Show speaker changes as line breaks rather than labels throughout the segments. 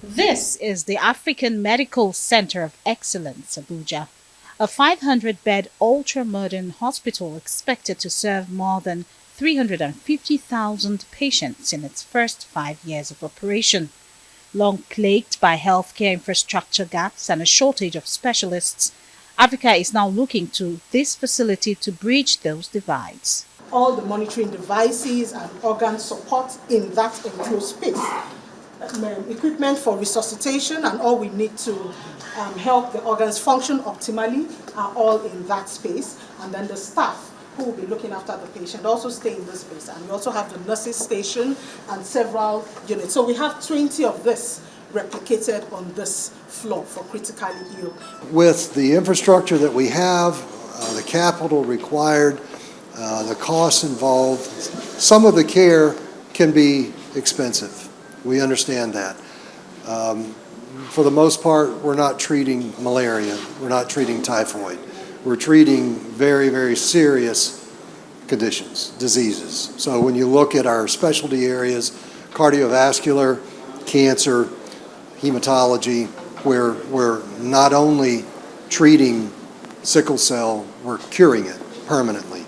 This is the African Medical Center of Excellence, Abuja, a 500-bed ultra-modern hospital expected to serve more than 350,000 patients in its first 5 years of operation. Long plagued by healthcare infrastructure gaps and a shortage of specialists, Africa is now looking to this facility to bridge those divides.
All the monitoring devices and organ support in that enclosed space. Equipment for resuscitation and all we need to help the organs function optimally are all in that space. And then the staff who will be looking after the patient also stay in this space. And we also have the nurses station and several units. So we have 20 of this replicated on this floor for critically ill.
With the infrastructure that we have, the capital required, the costs involved, some of the care can be expensive. We understand that. For the most part, we're not treating malaria. We're not treating typhoid. We're treating very, very serious conditions, diseases. So when you look at our specialty areas, cardiovascular, cancer, hematology, where we're not only treating sickle cell, we're curing it permanently.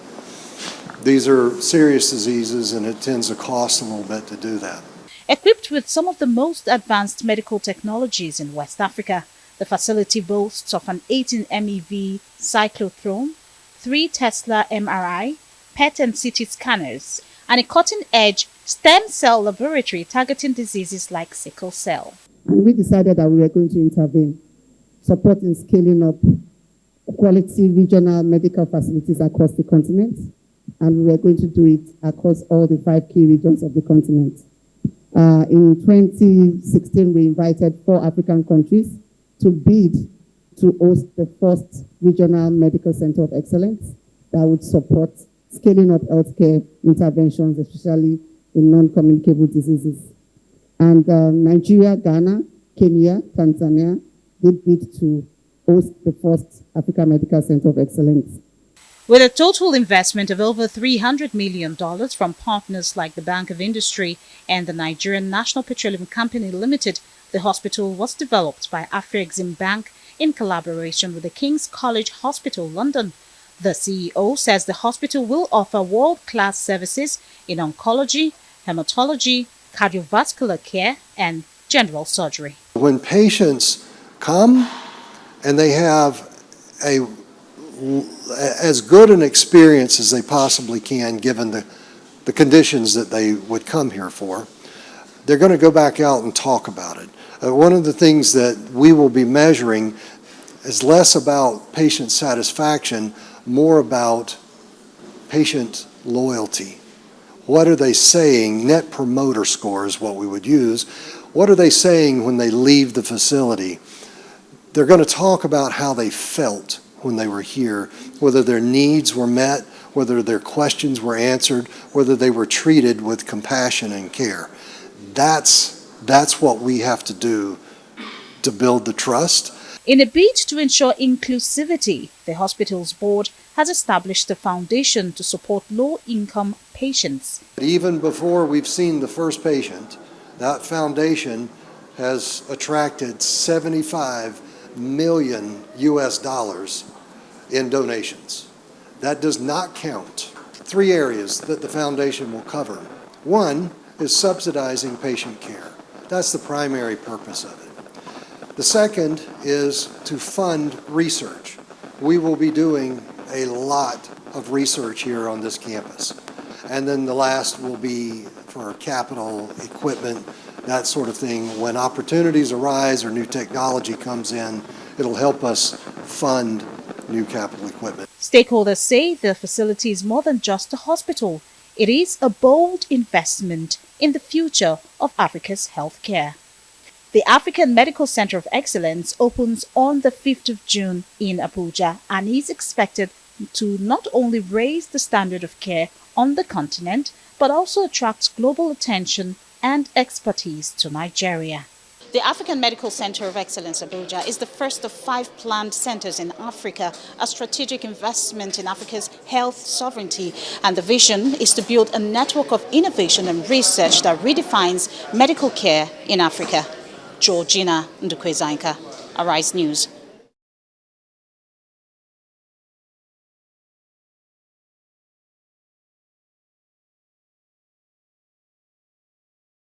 These are serious diseases, and it tends to cost a little bit to do that.
Equipped with some of the most advanced medical technologies in West Africa, the facility boasts of an 18 MeV cyclotron, 3 Tesla MRI, PET and CT scanners, and a cutting-edge stem cell laboratory targeting diseases like sickle cell.
And we decided that we were going to intervene, supporting scaling up quality regional medical facilities across the continent, and we were going to do it across all the 5 key regions of the continent. In 2016, we invited 4 African countries to bid to host the first regional medical center of excellence that would support scaling up healthcare interventions, especially in non-communicable diseases. And Nigeria, Ghana, Kenya, Tanzania did bid to host the first African Medical Center of Excellence.
With a total investment of over $300 million from partners like the Bank of Industry and the Nigerian National Petroleum Company Limited, the hospital was developed by Afrexim Bank in collaboration with the King's College Hospital, London. The CEO says the hospital will offer world-class services in oncology, hematology, cardiovascular care, and general surgery.
When patients come and they have as good an experience as they possibly can given the conditions that they would come here for, they're going to go back out and talk about it. One of the things that we will be measuring is less about patient satisfaction, more about patient loyalty. What are they saying? Net Promoter Score is what we would use. What are they saying when they leave the facility? They're going to talk about how they felt when they were here, whether their needs were met, whether their questions were answered, whether they were treated with compassion and care. That's what we have to do to build the trust.
In a bid to ensure inclusivity, the hospital's board has established a foundation to support low-income patients.
Even before we've seen the first patient, that foundation has attracted $75 million US in donations. That does not count 3 areas that the foundation will cover. One is subsidizing patient care. That's the primary purpose of it. The second is to fund research. We will be doing a lot of research here on this campus. And then the last will be for capital, equipment, that sort of thing. When opportunities arise or new technology comes in, it'll help us fund new capital equipment.
Stakeholders say the facility is more than just a hospital. It is a bold investment in the future of Africa's healthcare. The African Medical Center of Excellence opens on the 5th of June in Abuja and is expected to not only raise the standard of care on the continent, but also attract global attention and expertise to Nigeria. The African Medical Center of Excellence Abuja is the first of 5 planned centers in Africa, a strategic investment in Africa's health sovereignty. And the vision is to build a network of innovation and research that redefines medical care in Africa. Georgina Ndukwezainka, Arise News.